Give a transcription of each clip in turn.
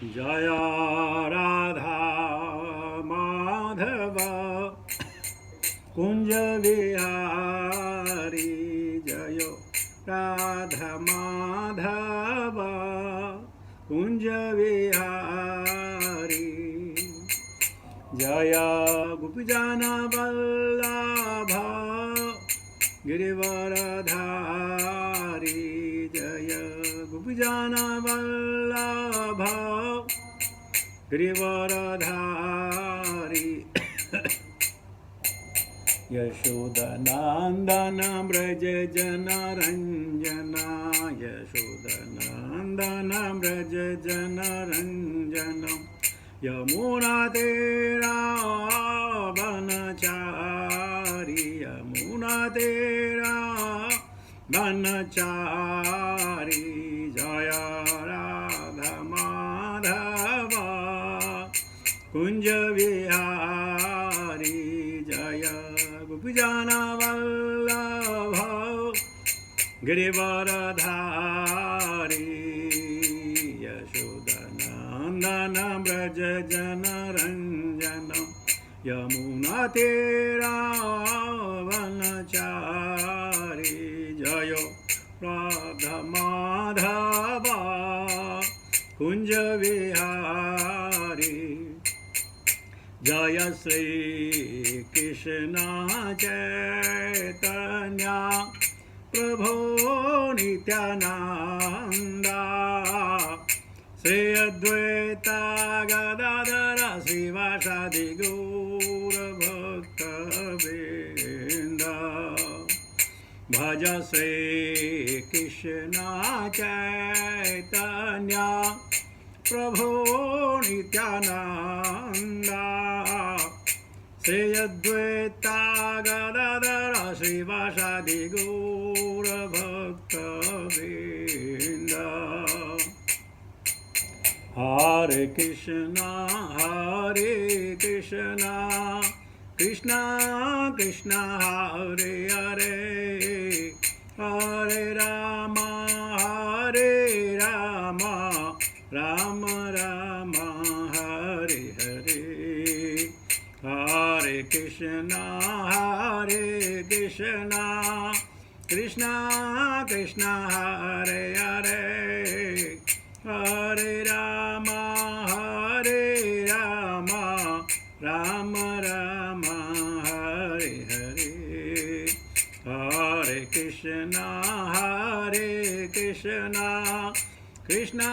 जय राधा माधव कुंज विहारी जय राधा माधव कुंज विहारी जय गोपीजन वल्लभ गिरिवरधारी जय गोपीजन वल्लभ गिरिवरधारी यशोदनंदन व्रज जनरंजना यशोदनंदन व्रज जनरंजनम यमुना तेरा बनचारी यमुना तेरा बनचारी जय राधा माधव कुंज विहारी जय गोपीजन वल्लभ गिरिवरधारी यशोदनंदन व्रज जनरंजन यमुना तेरा वनचारी जय राधा माधव कुंज विहारी जय श्री कृष्ण चैतन्य प्रभो नित्यानंदा श्री अद्वैत गदाधर श्रीवासादि गौर भक्तवृंद भज श्री कृष्ण चैतन्य प्रभो नित्यानंदा श्री अद्वैत गदाधर श्रीवासादि गौर भक्तवृंद हरे कृष्णा कृष्णा कृष्णा हरे हरे हरे राम राम राम हरे हरे हरे कृष्णा कृष्णा कृष्णा हरे हरे हरे राम राम राम हरे हरे हरे कृष्णा कृष्णा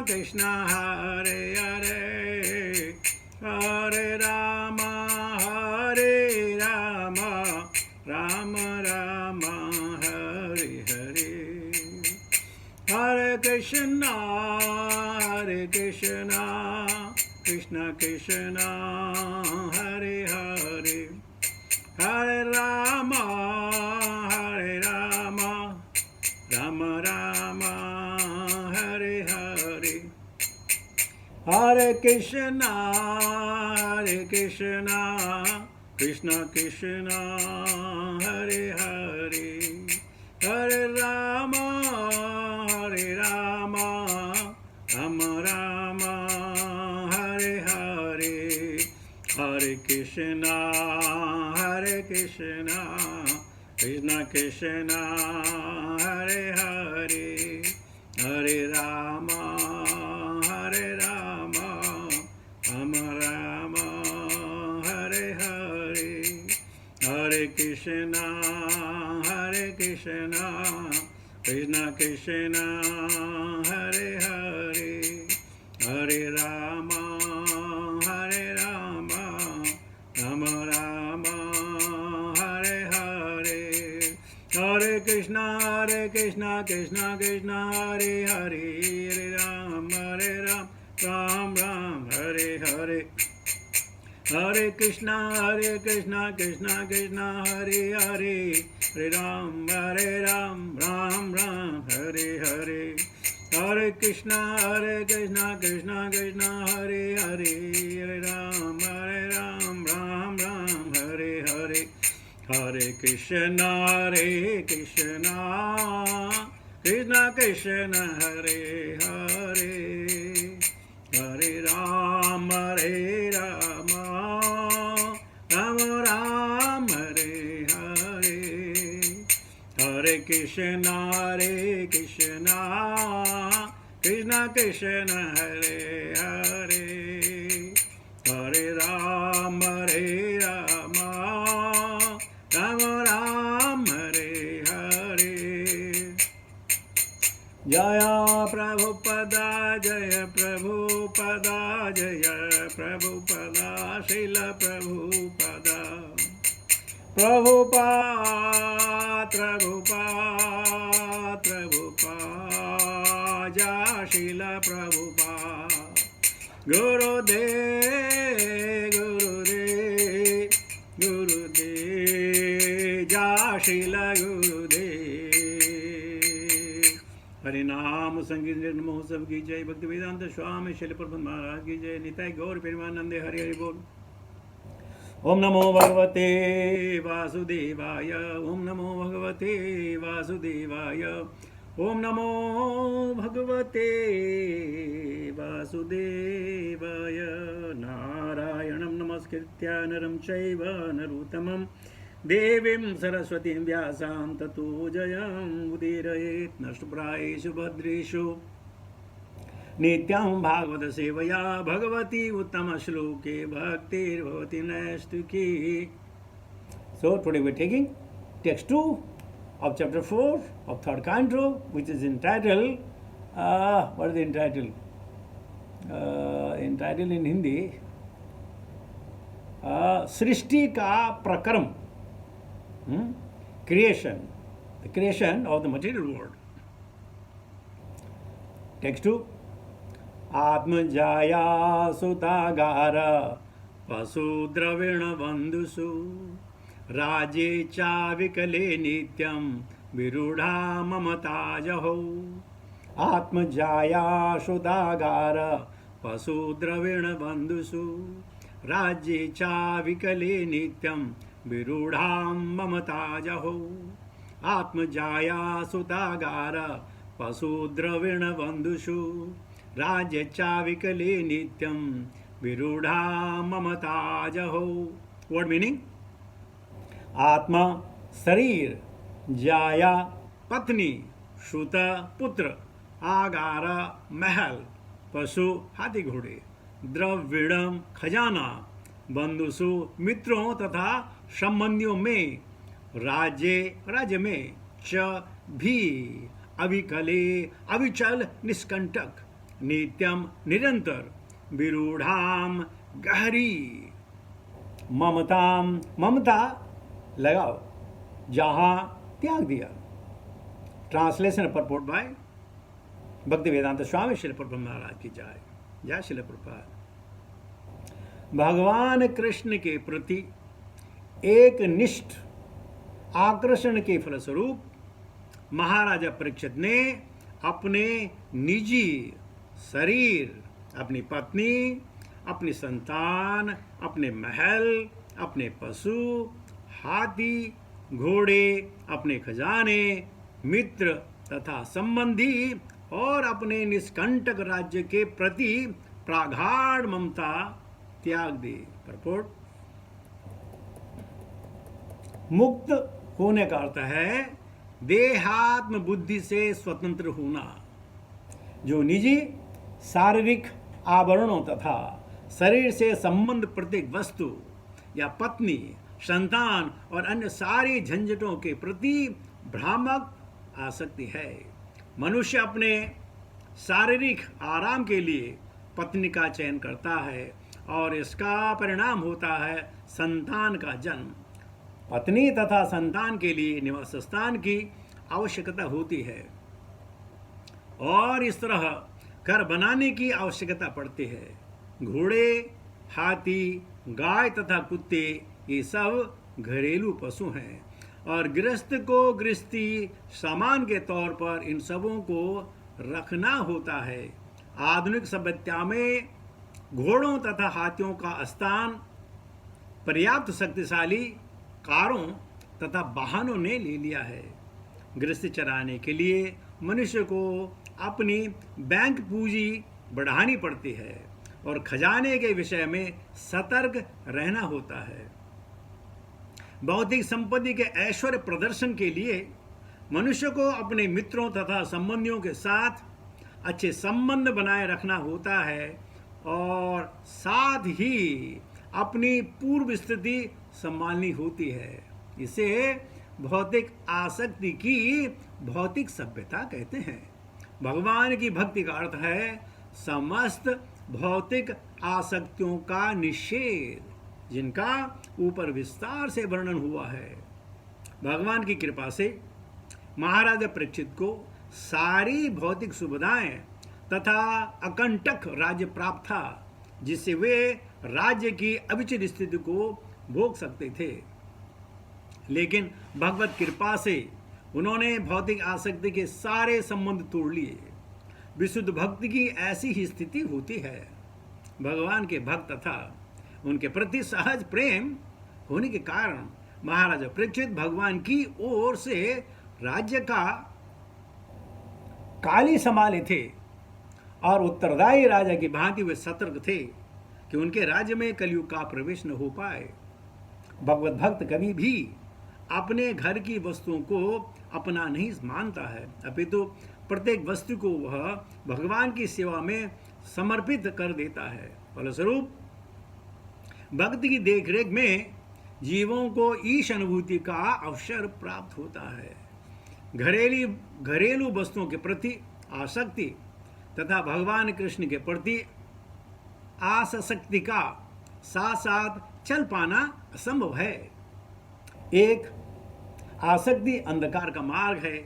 कृष्णा हरे हरे हरे राम राम राम हरे हरे हरे कृष्णा कृष्णा कृष्णा हरे हरे हरे राम राम राम हरे हरे हरे कृष्णा कृष्णा कृष्णा हरे हरे हरे राम राम राम हरे हरे हरे कृष्णा कृष्णा कृष्णा हरे हरे हरे राम राम राम हरे हरे हरे कृष्णा कृष्णा कृष्णा हरे हरे हरे राम राम राम हरे हरे हरे कृष्णा कृष्णा कृष्णा हरे हरे हरे राम राम राम हरे हरे हरे कृष्णा कृष्णा हरे हरे हरे राम राम हरे हरे हरे कृष्णा कृष्णा हरे हरे हरे राम राम हरे हरे हरे कृष्णा कृष्णा कृष्णा हरे हरे कृष्ण हरे कृष्ण कृष्ण कृष्ण हरे हरे हरे राम राम राम हरे हरे जय प्रभुपदा जय प्रभुपदा जय प्रभुपदा श्रील प्रभुपदा प्रभुपाद प्रभुपाद प्रभुपाद जय श्रील प्रभुपाद गुरुदेव गुरुदेव गुरुदेव जय श्रील गुरुदेव हरि नाम संकीर्तन महोत्सव की जय। भक्ति वेदांत स्वामी शैल प्रबंध महाराज की जय। निताय गौर प्रेमानंदे हरि हरि बोल। ओम नमो भगवते वासुदेवाय ओम नमो भगवते वासुदेवाय ओम नमो भगवते वासुदेवाय। नारायणं नमस्कृत्य नरं चैव नरोत्तमं देवीं सरस्वतीं व्यासां ततो जयं उदीरयेत् नष्टप्रायेषु भद्रेषु नित्यं भागवत सेवया भगवती उत्तम श्लोके भक्तिर्भवति नैष्टिकी। So today we are taking text 2 of chapter 4 of third canto, which is entitled what is the entitle? Entitled in Hindi सृष्टि का प्रक्रम, creation, the creation of the material world. Text 2 आत्मजाया सुतागार पशु द्रविण बंधुषु राजे चा विकले नित्यं विरूढ़ा ममता जहो। आत्मजाया सुतागार पशु द्रविण बंधुषु राज्ये चा विकले नित्यं विरूढ़ा ममता जहो। आत्मजाया सुतागार पशु द्रविण बंधुषु राज्य चा विकले नित्यं विरूढ़ा ममता जहो। What meaning? आत्मा शरीर, जाया पत्नी, श्रुत पुत्र, आगार महल, पशु हाथी घोड़े, द्रविणम खजाना, बंधुसु मित्रों तथा संबंधियों में, राज्य में, च भी, अविकले अविचल निष्कंटक, नित्यम निरंतर, विरूढ़ाम गहरी, ममताम ममता लगाओ, जहां त्याग दिया। ट्रांसलेशन परपोर्ट बाय भक्ति वेदांत स्वामी श्रील प्रभुपाद महाराज की जय। जय श्रील प्रभुपाद। भगवान कृष्ण के प्रति एक निष्ठ आकर्षण के फलस्वरूप महाराजा परीक्षित ने अपने निजी शरीर, अपनी पत्नी, अपनी संतान, अपने महल, अपने पशु, हाथी, घोड़े, अपने खजाने, मित्र तथा संबंधी और अपने निष्कंटक राज्य के प्रति प्रगाढ़ ममता त्याग दी। परपोर्ट मुक्त होने का अर्थ है देहात्म बुद्धि से स्वतंत्र होना। जो निजी शारीरिक आवरणों तथा शरीर से संबंध प्रत्येक वस्तु या पत्नी, संतान और अन्य सारी झंझटों के प्रति भ्रामक आसक्ति है। मनुष्य अपने शारीरिक आराम के लिए पत्नी का चयन करता है और इसका परिणाम होता है संतान का जन्म। पत्नी तथा संतान के लिए निवास स्थान की आवश्यकता होती है और इस तरह घर बनाने की आवश्यकता पड़ती है। घोड़े, हाथी, गाय तथा कुत्ते ये सब घरेलू पशु हैं और गृहस्थ को गृहस्थी सामान के तौर पर इन सबों को रखना होता है। आधुनिक सभ्यता में घोड़ों तथा हाथियों का स्थान पर्याप्त शक्तिशाली कारों तथा वाहनों ने ले लिया है। गृहस्थी चलाने के लिए मनुष्य को अपनी बैंक पूंजी बढ़ानी पड़ती है और खजाने के विषय में सतर्क रहना होता है। भौतिक संपत्ति के ऐश्वर्य प्रदर्शन के लिए मनुष्य को अपने मित्रों तथा संबंधियों के साथ अच्छे संबंध बनाए रखना होता है और साथ ही अपनी पूर्व स्थिति संभालनी होती है। इसे भौतिक आसक्ति की भौतिक सभ्यता कहते हैं। भगवान की भक्ति का अर्थ है समस्त भौतिक आसक्तियों का निषेध, जिनका ऊपर विस्तार से वर्णन हुआ है। भगवान की कृपा से महाराजा परीक्षित को सारी भौतिक सुविधाएं तथा अकंटक राज्य प्राप्त था, जिससे वे राज्य की अविचल स्थिति को भोग सकते थे। लेकिन भगवत कृपा से उन्होंने भौतिक आसक्ति के सारे संबंध तोड़ लिए। विशुद्ध भक्ति की ऐसी ही स्थिति होती है। भगवान के भक्त तथा उनके प्रति सहज प्रेम होने के कारण महाराजा परीक्षित भगवान की ओर से राज्य का काली संभाले थे और उत्तरदायी राजा की भांति वे सतर्क थे कि उनके राज्य में कलयुग का प्रवेश न हो पाए। भगवत भक्त कभी भी अपने घर की वस्तुओं को अपना नहीं मानता है, अपितु प्रत्येक वस्तु को वह भगवान की सेवा में समर्पित कर देता है। फलस्वरूप भक्त की देखरेख में जीवों को ईश अनुभूति का अवसर प्राप्त होता है। घरेलू वस्तुओं के प्रति आसक्ति तथा भगवान कृष्ण के प्रति आसक्ति का साथ साथ चल पाना असंभव है। एक आसक्ति अंधकार का मार्ग है,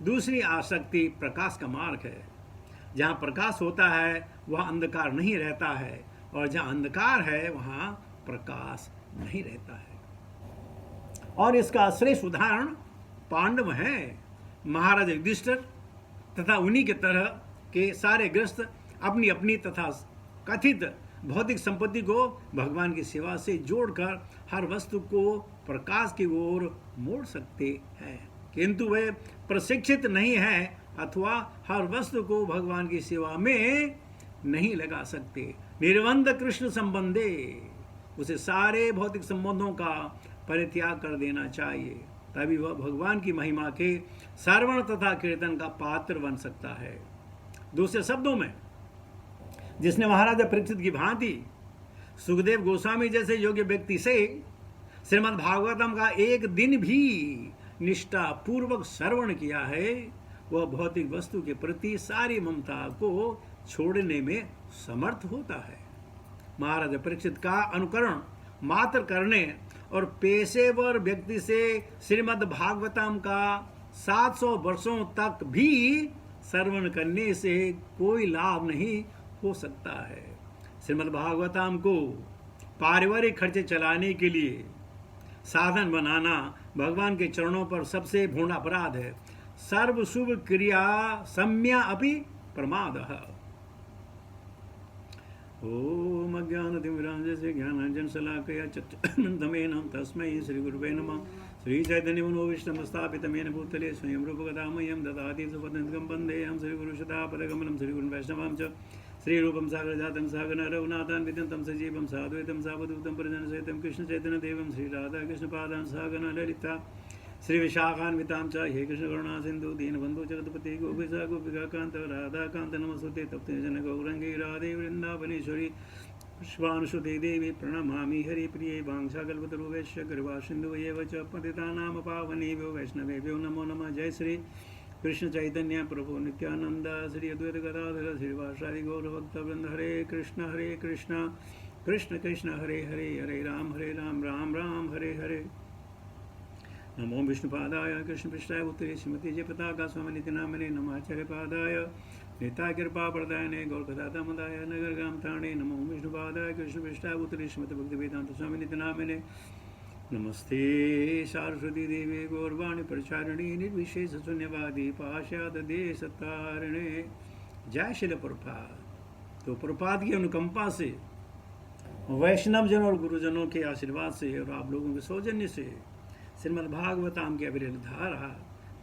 दूसरी आसक्ति प्रकाश का मार्ग है। जहाँ प्रकाश होता है वहाँ अंधकार नहीं रहता है, और जहाँ अंधकार है वहाँ प्रकाश नहीं रहता है। और इसका श्रेष्ठ उदाहरण पांडव हैं। महाराज युधिष्ठिर तथा उन्हीं के तरह के सारे ग्रस्त अपनी अपनी तथा कथित भौतिक संपत्ति को भगवान की सेवा से जोड़कर हर वस्तु को प्रकाश की ओर मोड़ सकते हैं, किंतु वे प्रशिक्षित नहीं है अथवा हर वस्तु को भगवान की सेवा में नहीं लगा सकते। निर्बंध कृष्ण संबंधे, उसे सारे भौतिक संबंधों का परित्याग कर देना चाहिए, तभी वह भगवान की महिमा के श्रवण तथा कीर्तन का पात्र बन सकता है। दूसरे शब्दों में, जिसने महाराजा परीक्षित की भांति सुखदेव गोस्वामी जैसे योग्य व्यक्ति से श्रीमद् भागवतम का एक दिन भी निष्ठा पूर्वक श्रवण किया है, वह भौतिक वस्तु के प्रति सारी ममता को छोड़ने में समर्थ होता है। महाराजा परीक्षित का अनुकरण मात्र करने और पेशेवर व्यक्ति से श्रीमद् भागवतम का 700 वर्षों तक भी श्रवण करने से कोई लाभ नहीं हो सकता है। श्रीमद् भागवतम को पारिवारिक खर्चे चलाने के लिए साधन बनाना भगवान के चरणों पर सबसे घृणा अपराध है। सर्व शुभ क्रिया सम्या अपि प्रमादः। ओम अज्ञानतिमिरांजस्य ज्ञानांजनशलाकया चक्षुरुन्मिलितं तस्मै श्रीगुरुवे नमः। श्रीचैतन्यमनोभीष्टं स्थापितं भूतले स्वयं रूपकथामह्यं ददाति सुपदन्तं वन्देऽहं श्रीगुरुशतापदकमलं श्रीगुरुं वैष्णवां च श्रीरूपं सागरजातं सागरं रघुनाथान् विद्यन्तं सजीवं साद्वैतं सावधूतं परिजनसहितं कृष्णचैतन्यदेवं श्रीराधाकृष्णपादान् सागरं ललिता श्रीविशाखान्वितां च हे कृष्णकरुणा सिन्धु दीनबन्धु जगत्पते गोपिका गोपिकान्त राधाकान्त नमस्ते तप्तजन गौरङ्गी राधे वृन्दावनेश्वरी पुष्पानुसुते देवी प्रणमामि हरिप्रिये वाञ्छाकल्पतरुभ्यश्च कृपासिन्धुभ्येव च पतितानां पावनेभ्यो वैष्णवेभ्यो नमो नमः। जय श्री कृष्ण चैतन्य प्रभु नित्यानंद श्री अद्वैत गदाधर श्रीवासादि गौरभक्तवृंद। हरे कृष्ण कृष्ण कृष्ण हरे हरे, हरे राम राम राम हरे हरे। नमो विष्णुपादाय कृष्णपृष्ठाय उत्तरे श्रीमती जय पताका स्वामी नित्य नामने नमाचार्यपादाय नेता कृपा प्रदायने गौरकदातमदाय नगर ग्राम ताणे। नमो विष्णुपादाय कृष्णपृष्ठाय उत्तरे श्रीमती भक्ति वेदांत स्वामी नित्य नामने नमस्ते सरस्वती देवी गौरवाणी प्रचारिणी निर्विशेष शून्यवादी पाश्चात देश तारिणे। जय श्री प्रभुपाद। तो प्रभुपाद की अनुकंपा से, वैष्णव जन और गुरुजनों के आशीर्वाद से और आप लोगों के सौजन्य से श्रीमद् भागवतम की अविरल धारा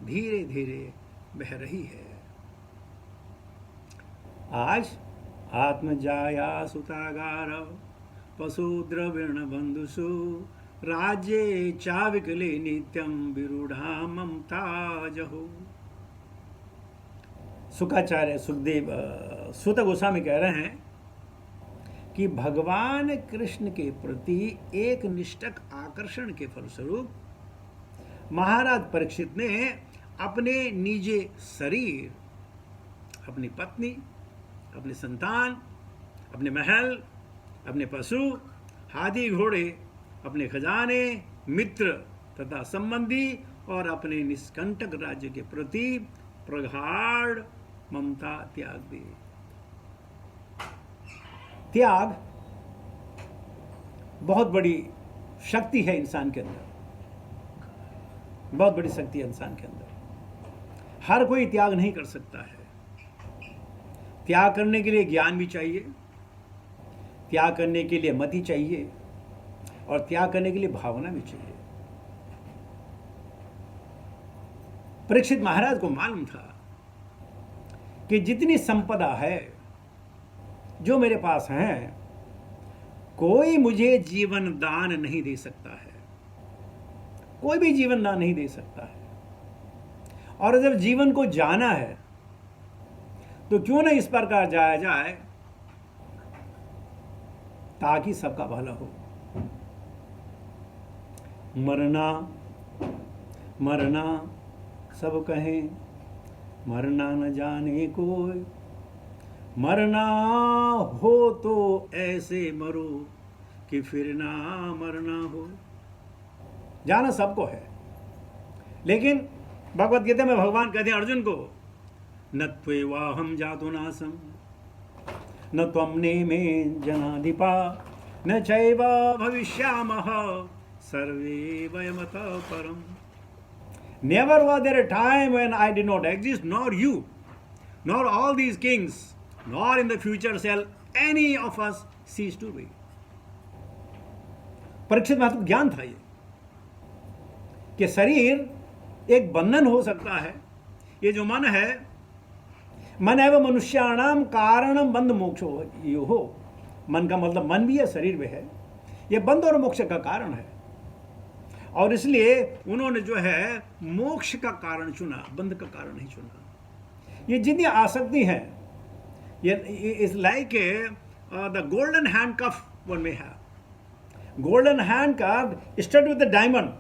धीरे धीरे बह रही है। आज आत्मजाया सुतागार पशु द्रविण बंधुषु राज्ये चाविकले नित्यं विरूढ़ा ममता जहो। शुकाचार्य सुखदेव सूत गोस्वामी कह रहे हैं कि भगवान कृष्ण के प्रति एक निष्ठक आकर्षण के फलस्वरूप महाराज परीक्षित ने अपने निजी शरीर, अपनी पत्नी, अपने संतान, अपने महल, अपने पशु, हाथी घोड़े, अपने खजाने, मित्र तथा संबंधी और अपने निष्कंटक राज्य के प्रति प्रगाढ़ ममता त्याग दी। त्याग बहुत बड़ी शक्ति है इंसान के अंदर, बहुत बड़ी शक्ति है इंसान के अंदर। हर कोई त्याग नहीं कर सकता है। त्याग करने के लिए ज्ञान भी चाहिए, त्याग करने के लिए मति चाहिए और त्याग करने के लिए भावना भी चाहिए। परीक्षित महाराज को मालूम था कि जितनी संपदा है जो मेरे पास है, कोई मुझे जीवन दान नहीं दे सकता है, कोई भी जीवन दान नहीं दे सकता है। और जब जीवन को जाना है तो क्यों ना इस प्रकार जाया जाए ताकि सबका भला हो। मरना मरना सब कहें, मरना न जाने कोई, मरना हो तो ऐसे मरो कि फिर ना मरना हो। जाना सबको है, लेकिन भगवत गीता में भगवान कहते हैं अर्जुन को, न त्वेवाहम जातु नासम न त्वम नेमे जनाधिपा न चैव भविष्यामः सर्वे वयमतः परम। Never was there a time when I did not exist, nor you, nor all these kings, nor in the future shall any of us cease to be. Parikshit महाराज को ज्ञान था ये कि शरीर एक बंधन हो सकता है। ये जो मन है, मन एवं मनुष्याणाम कारणम बंध मोक्षो हो। मन का मतलब मन भी है, शरीर भी है। ये बंध और मोक्ष का कारण है और इसलिए उन्होंने जो है मोक्ष का कारण चुना, बंध का कारण नहीं चुना। ये जितनी आसक्ति है, ये is like the golden handcuff one में है। Golden handcuff start with the diamond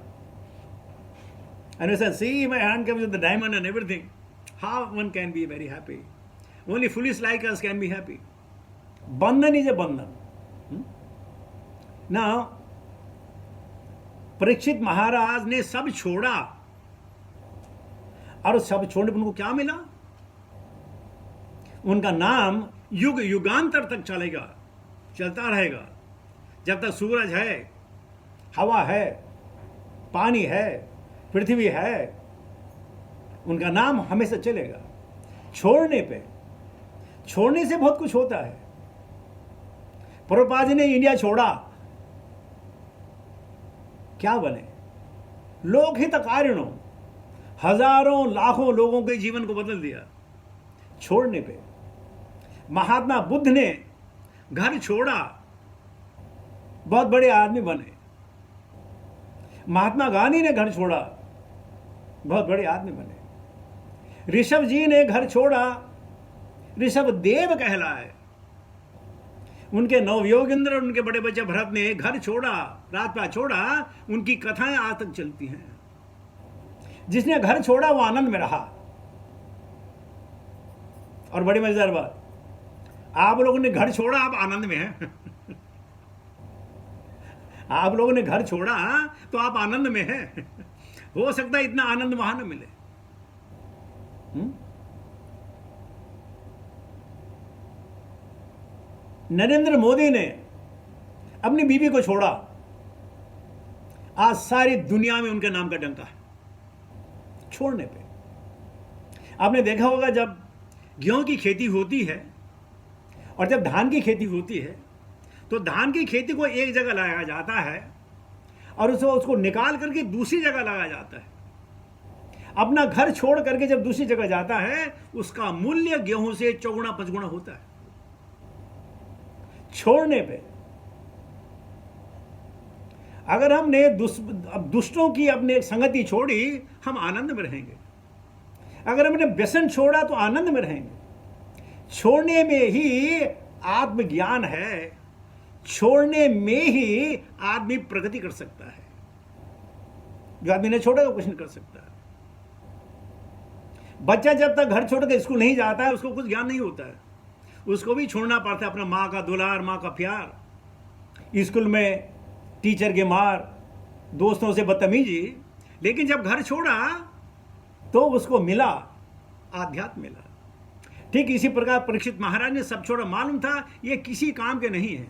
and you say, see my hand comes with the diamond and everything. How one can be very happy? Only foolish like us can be happy. Bandhan is a bandhan. Now, Parikshit Maharaj ने सब छोड़ा और सब छोड़ने पर उनको क्या मिला? उनका नाम युग युगांतर तक चलेगा, चलता रहेगा। जब तक सूरज है, हवा है, पानी है, पृथ्वी है, उनका नाम हमेशा चलेगा। छोड़ने से बहुत कुछ होता है। प्रभुपाद जी ने इंडिया छोड़ा, क्या बने? लोकहितकारिणों, हजारों लाखों लोगों के जीवन को बदल दिया छोड़ने पे। महात्मा बुद्ध ने घर छोड़ा, बहुत बड़े आदमी बने। महात्मा गांधी ने घर छोड़ा, बहुत बड़े आदमी बने। ऋषभ जी ने घर छोड़ा, ऋषभ देव कहलाए। उनके नवयोगेंद्र और उनके बड़े बच्चे भरत ने घर छोड़ा, राजपाट छोड़ा, उनकी कथाएं आज तक चलती हैं। जिसने घर छोड़ा वो आनंद में रहा। और बड़ी मजेदार बात, आप लोगों ने घर छोड़ा, आप आनंद में हैं। आप लोगों ने घर छोड़ा तो आप आनंद में हैं। हो सकता है इतना आनंद वहां न मिले। नरेंद्र मोदी ने अपनी बीवी को छोड़ा, आज सारी दुनिया में उनके नाम का डंका है छोड़ने पे। आपने देखा होगा जब गेहूं की खेती होती है और जब धान की खेती होती है तो धान की खेती को एक जगह लगाया जाता है और उसको निकाल करके दूसरी जगह लगाया जाता है। अपना घर छोड़ करके जब दूसरी जगह जाता है उसका मूल्य गेहूं से चौगुना पचगुना होता है। छोड़ने पे अगर हमने दुष्टों की अपने संगति छोड़ी, हम आनंद में रहेंगे। अगर हमने व्यसन छोड़ा तो आनंद में रहेंगे। छोड़ने में ही आत्मज्ञान है, छोड़ने में ही आदमी प्रगति कर सकता है। जो आदमी ने छोड़ा वो कुछ नहीं कर सकता। बच्चा जब तक घर छोड़ के स्कूल नहीं जाता है, उसको कुछ ज्ञान नहीं होता है। उसको भी छोड़ना पड़ता है अपना माँ का दुलार, माँ का प्यार, स्कूल में टीचर के मार, दोस्तों से बदतमीजी। लेकिन जब घर छोड़ा तो उसको मिला, आध्यात्म मिला। ठीक इसी प्रकार परीक्षित महाराज ने सब छोड़ा। मालूम था ये किसी काम के नहीं है।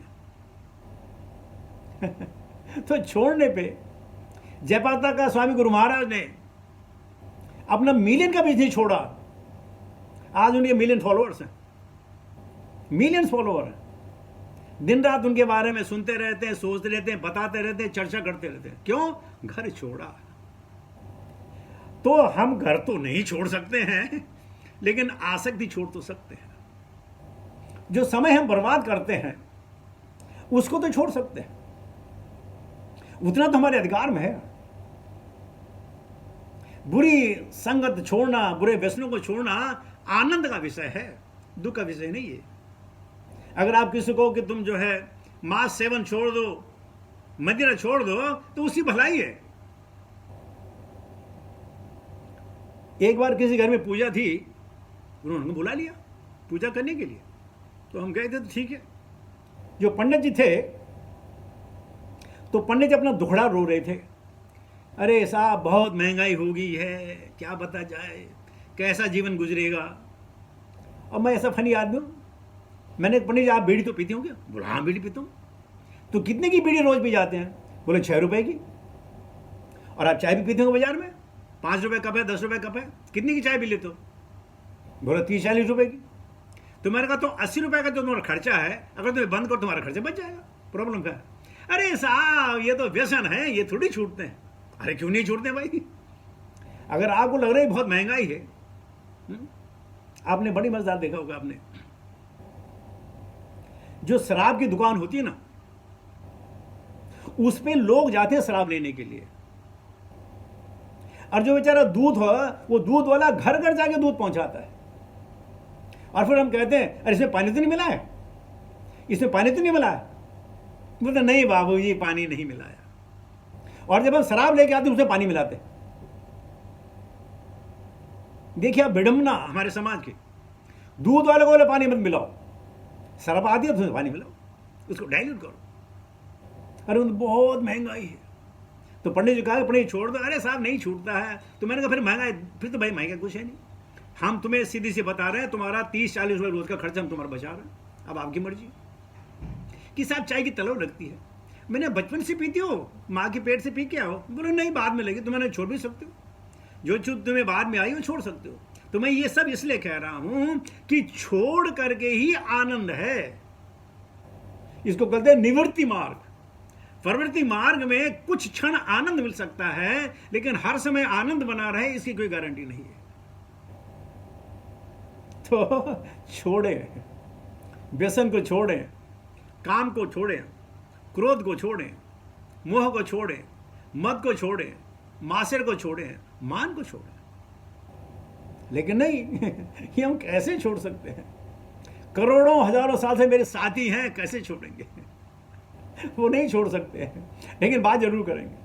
तो छोड़ने पे जयपाता का स्वामी गुरु महाराज ने अपना मिलियन का बिजनेस छोड़ा। आज उनके मिलियन फॉलोअर्स हैं, मिलियन फॉलोअर हैं। दिन रात उनके बारे में सुनते रहते हैं, सोचते रहते हैं, बताते रहते हैं, चर्चा करते रहते हैं। क्यों? घर छोड़ा। तो हम घर तो नहीं छोड़ सकते हैं, लेकिन आसक्ति छोड़ तो सकते हैं। जो समय हम बर्बाद करते हैं उसको तो छोड़ सकते हैं, उतना तो हमारे अधिकार में है। बुरी संगत छोड़ना, बुरे व्यसनों को छोड़ना आनंद का विषय है, दुख का विषय नहीं है। अगर आप किसी को कि तुम जो है मांस सेवन छोड़ दो, मदिरा छोड़ दो, तो उसकी भलाई है। एक बार किसी घर में पूजा थी, उन्होंने बुला लिया पूजा करने के लिए। तो हम गए थे, तो ठीक है। जो पंडित जी थे, तो पंडित जी अपना दुखड़ा रो रहे थे। अरे साहब, बहुत महंगाई हो गई है, क्या बता जाए, कैसा जीवन गुजरेगा। और मैं ऐसा फनी आदमी हूँ। मैंने पंडित जी, आप बीड़ी तो पीते हो क्या? बोला हाँ बीड़ी पीता हूँ। तो कितने की बीड़ी रोज पी जाते हैं? बोले 6 रुपए की। और आप चाय भी पीते हो बाजार में? 5 रुपए कप है, 10 रुपए कप है। कितने की चाय पी लेते हो? बोला 30-40 रुपए की। तो मैंने कहा तो 80 रुपए का जो तुम्हारा खर्चा है, अगर तुम्हें बंद करो तुम्हारा खर्चा बच जाएगा। प्रॉब्लम क्या है? अरे साहब, ये तो व्यसन है, ये थोड़ी छूटते हैं। अरे क्यों नहीं छूटते भाई? अगर आपको लग रहा है बहुत महंगाई है, आपने बड़ी मजेदार देखा होगा, आपने जो शराब की दुकान होती है ना, उस पे लोग जाते हैं शराब लेने के लिए। और जो बेचारा दूध हो, वो दूध वाला घर घर जाके दूध पहुंचाता है। और फिर हम कहते हैं अरे इसमें पानी तो नहीं मिला है, इसमें पानी तो नहीं मिला है। बोलते नहीं बाबू जी, पानी नहीं मिलाया। और जब हम शराब लेके आते हैं उसमें पानी मिलाते। देखिए आप विडंबना हमारे समाज की। दूध वाले को बोले पानी मत मिलाओ, शराब आती है तो उसमें पानी मिलाओ, उसको डाइल्यूट करो। अरे बहुत महंगाई है। तो पंडित जी कहा पंडित छोड़ दो। अरे साहब नहीं छूटता है। तो मैंने कहा फिर महंगा, फिर तो भाई महंगा कुछ है नहीं। हम तुम्हें सीधी सी बता रहे हैं, तुम्हारा 30-40 रुपये रोज का खर्चा हम तुम्हारा बचा रहे हैं। अब आपकी मर्जी। कि साहब चाय की तलब लगती है। मैंने बचपन से पीती हो, माँ के पेट से पी के आओ। बोलो नहीं बाद में लगी, तुम्हें छोड़ भी सकते हो, जो चीज तुम्हें बाद में आई वो छोड़ सकते हो। तो मैं ये सब इसलिए कह रहा हूं कि छोड़ करके ही आनंद है। इसको कहते हैं निवृत्ति मार्ग। प्रवृत्ति मार्ग में कुछ क्षण आनंद मिल सकता है, लेकिन हर समय आनंद बना रहे इसकी कोई गारंटी नहीं है। तो छोड़े, व्यसन को छोड़े, काम को छोड़े, क्रोध को छोड़े, मोह को छोड़े, मद को छोड़े, मासर को छोड़े, मान को छोड़े। लेकिन नहीं, ये हम कैसे छोड़ सकते हैं? करोड़ों हजारों साल से मेरे साथी हैं, कैसे छोड़ेंगे? वो नहीं छोड़ सकते हैं, लेकिन बात जरूर करेंगे।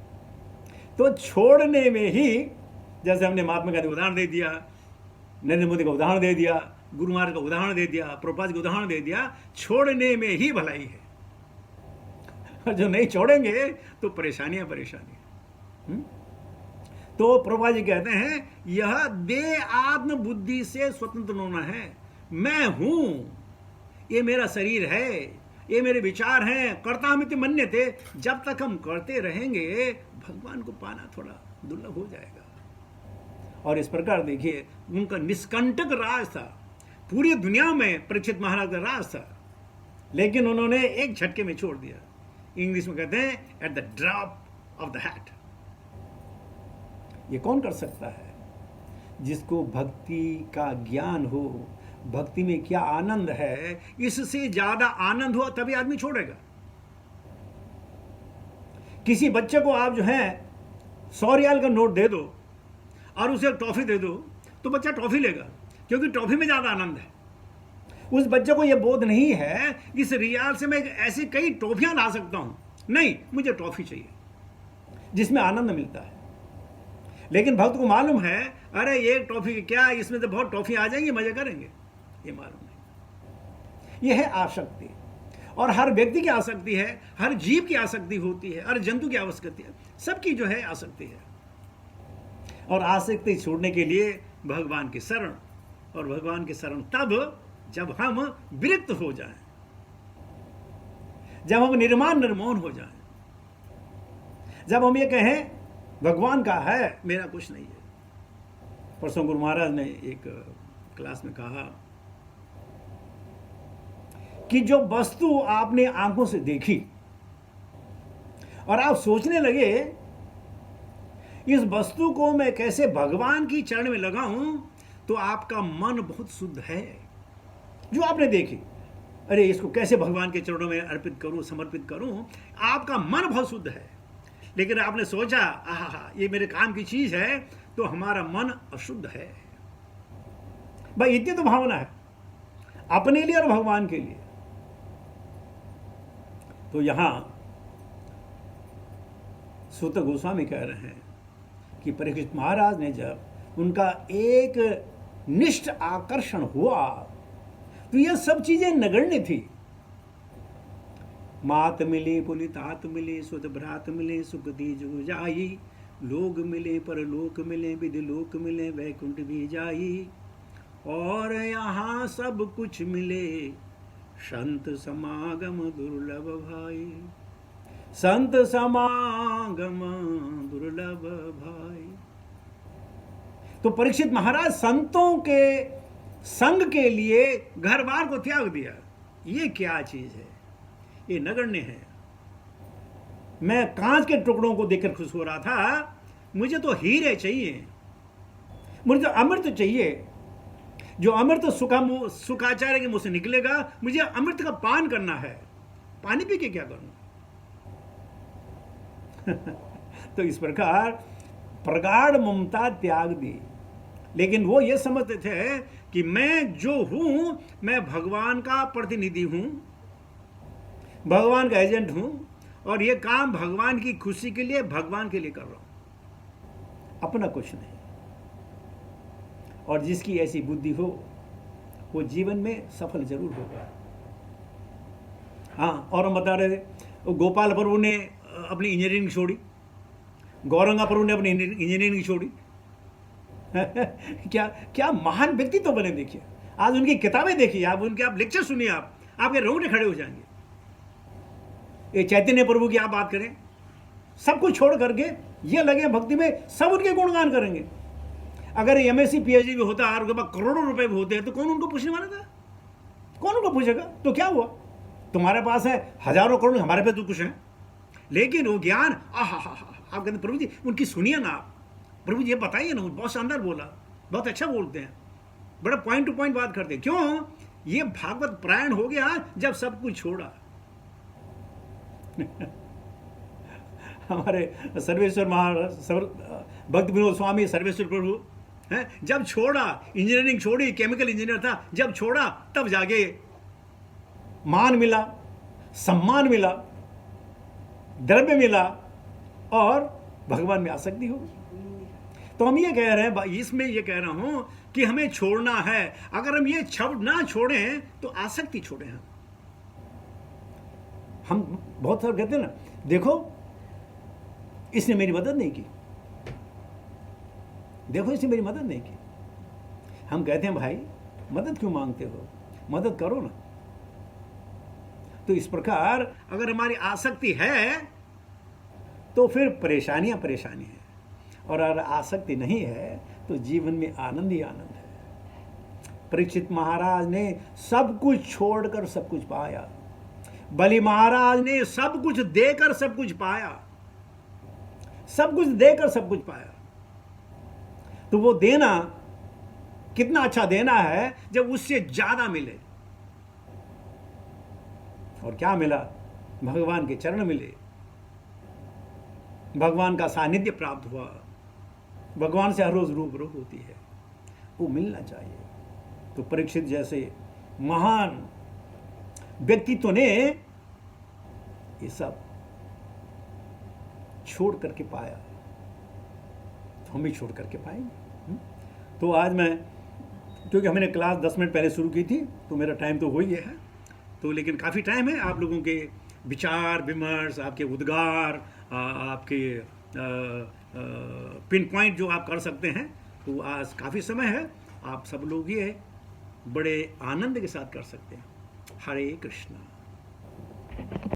तो छोड़ने में ही, जैसे हमने महात्मा गांधी का उदाहरण दे दिया, नरेंद्र मोदी का उदाहरण दे दिया, गुरु महाराज का उदाहरण दे दिया, प्रभुपाद जी का उदाहरण दे दिया, छोड़ने में ही भलाई है। और जो नहीं छोड़ेंगे तो परेशानियां परेशानी। तो प्रभुपाद जी कहते हैं यह देह आत्म बुद्धि से स्वतंत्र होना है। मैं हूं, ये मेरा शरीर है, ये मेरे विचार हैं, कर्ता मिति मन्यते। जब तक हम करते रहेंगे भगवान को पाना थोड़ा दुर्लभ हो जाएगा। और इस प्रकार देखिए उनका निष्कंटक राज था, पूरी दुनिया में परीक्षित महाराज का राज था, लेकिन उन्होंने एक झटके में छोड़ दिया। इंग्लिश में कहते हैं at the drop of the hat. ये कौन कर सकता है? जिसको भक्ति का ज्ञान हो, भक्ति में क्या आनंद है, इससे ज्यादा आनंद हो तभी आदमी छोड़ेगा। किसी बच्चे को आप जो है 100 रियाल का नोट दे दो और उसे टॉफी दे दो तो बच्चा टॉफी लेगा, क्योंकि टॉफी में ज़्यादा आनंद है। उस बच्चे को यह बोध नहीं है इस रियाल से मैं ऐसी कई टॉफियां ला सकता हूं, नहीं, मुझे टॉफी चाहिए जिसमें आनंद मिलता है। लेकिन भक्त को मालूम है, अरे एक टॉफी क्या, इसमें तो बहुत टॉफी आ जाएंगी, मजे करेंगे, ये मालूम नहीं। यह है आसक्ति, और हर व्यक्ति की आसक्ति है, हर जीव की आसक्ति होती है, हर जंतु की आसक्ति है, सबकी जो है आसक्ति है। और आसक्ति छोड़ने के लिए भगवान की शरण, और भगवान की शरण तब जब हम विरक्त हो जाएं, जब हम निर्मौन हो जाएं, जब हम ये कहें भगवान का है, मेरा कुछ नहीं है। परसों गुरु महाराज ने एक क्लास में कहा कि जो वस्तु आपने आंखों से देखी और आप सोचने लगे इस वस्तु को मैं कैसे भगवान की चरण में लगाऊं, तो आपका मन बहुत शुद्ध है। जो आपने देखी, अरे इसको कैसे भगवान के चरणों में अर्पित करूं, समर्पित करूं, आपका मन बहुत शुद्ध है। लेकिन आपने सोचा आहा ये मेरे काम की चीज है, तो हमारा मन अशुद्ध है। भाई इतनी तो भावना है अपने लिए और भगवान के लिए। तो यहां सूत गोस्वामी कह रहे हैं कि परीक्षित महाराज ने जब उनका एक निष्ठ आकर्षण हुआ तो यह सब चीजें नगण्य थी। मात मिले पुलितात मिले, सुत भ्रात मिले, सुख दी जुग जाई, लोग मिले परलोक मिले, विधि लोक मिले, वैकुंठ भी जाई, और यहाँ सब कुछ मिले, संत समागम दुर्लभ भाई, संत समागम दुर्लभ भाई। तो परीक्षित महाराज संतों के संग के लिए घर बार को त्याग दिया। ये क्या चीज है, ये नगण्य है। मैं कांच के टुकड़ों को देखकर खुश हो रहा था, मुझे तो हीरे चाहिए, मुझे तो अमृत चाहिए। जो अमृत सुखाचार्य के मुंह से निकलेगा, मुझे अमृत का पान करना है, पानी पी के क्या करूं? तो इस प्रकार प्रगाढ़ ममता त्याग दी। लेकिन वो ये समझते थे कि मैं जो हूं, मैं भगवान का प्रतिनिधि हूं, भगवान का एजेंट हूं, और ये काम भगवान की खुशी के लिए, भगवान के लिए कर रहा हूं, अपना कुछ नहीं। और जिसकी ऐसी बुद्धि हो वो जीवन में सफल जरूर होगा। हाँ, और हम बता रहे थे गोपाल प्रभु ने अपनी इंजीनियरिंग छोड़ी, गौरंगा प्रभु ने अपनी इंजीनियरिंग छोड़ी। क्या क्या महान व्यक्तित्व तो बने। देखिए आज उनकी किताबें देखिए, आप उनके आप लेक्चर सुनिए, आपके रोंगटे खड़े हो जाएंगे। ये चैतन्य प्रभु की आप बात करें, सब कुछ छोड़ करके ये लगे भक्ति में, सब उनके गुणगान करेंगे। अगर एमएससी पीएचडी भी होता है और उनके पास करोड़ों रुपए भी होते हैं, तो कौन उनको पूछने वाला था? कौन उनको पूछेगा? तो क्या हुआ, तुम्हारे पास है हजारों करोड़, हमारे पे तो कुछ है। लेकिन वो ज्ञान आप कहते प्रभु जी उनकी सुनिए ना, आप प्रभु जी ये बताइए ना, बहुत शानदार बोला, बहुत अच्छा बोलते हैं, बड़ा पॉइंट टू पॉइंट बात करते हैं। क्यों? ये भागवत प्रायण हो गया जब सब कुछ छोड़ा। हमारे सर्वेश्वर महाराज भक्त विनोद स्वामी सर्वेश्वर प्रभु हैं, जब छोड़ा, इंजीनियरिंग छोड़ी, केमिकल इंजीनियर था, जब छोड़ा तब जाके मान मिला, सम्मान मिला, द्रव्य मिला, और भगवान में आसक्ति हो। तो हम ये कह रहे हैं, इसमें ये कह रहा हूं कि हमें छोड़ना है। अगर हम ये ना छोड़ें तो आसक्ति छोड़ें। हम बहुत सारे कहते हैं ना, देखो इसने मेरी मदद नहीं की, देखो इसने मेरी मदद नहीं की। हम कहते हैं भाई मदद क्यों मांगते हो, मदद करो ना। तो इस प्रकार अगर हमारी आसक्ति है तो फिर परेशानियां परेशानी है, और अगर आसक्ति नहीं है तो जीवन में आनंद ही आनंद है। परीक्षित महाराज ने सब कुछ छोड़कर सब कुछ पाया, बलि महाराज ने सब कुछ देकर सब कुछ पाया, सब कुछ देकर सब कुछ पाया। तो वो देना कितना अच्छा देना है जब उससे ज्यादा मिले। और क्या मिला? भगवान के चरण मिले, भगवान का सानिध्य प्राप्त हुआ, भगवान से हर रोज रूबरू होती है, वो मिलना चाहिए। तो परीक्षित जैसे महान व्यक्तित्व ने ये सब छोड़ करके पाया, तो हम भी छोड़ करके पाएंगे। तो आज मैं, क्योंकि हमने क्लास 10 मिनट पहले शुरू की थी, तो मेरा टाइम तो हो ही गया है, तो लेकिन काफ़ी टाइम है आप लोगों के विचार विमर्श, आपके उद्गार, आपके पिन पॉइंट जो आप कर सकते हैं, तो आज काफ़ी समय है, आप सब लोग ये बड़े आनंद के साथ कर सकते हैं। हरे कृष्णा।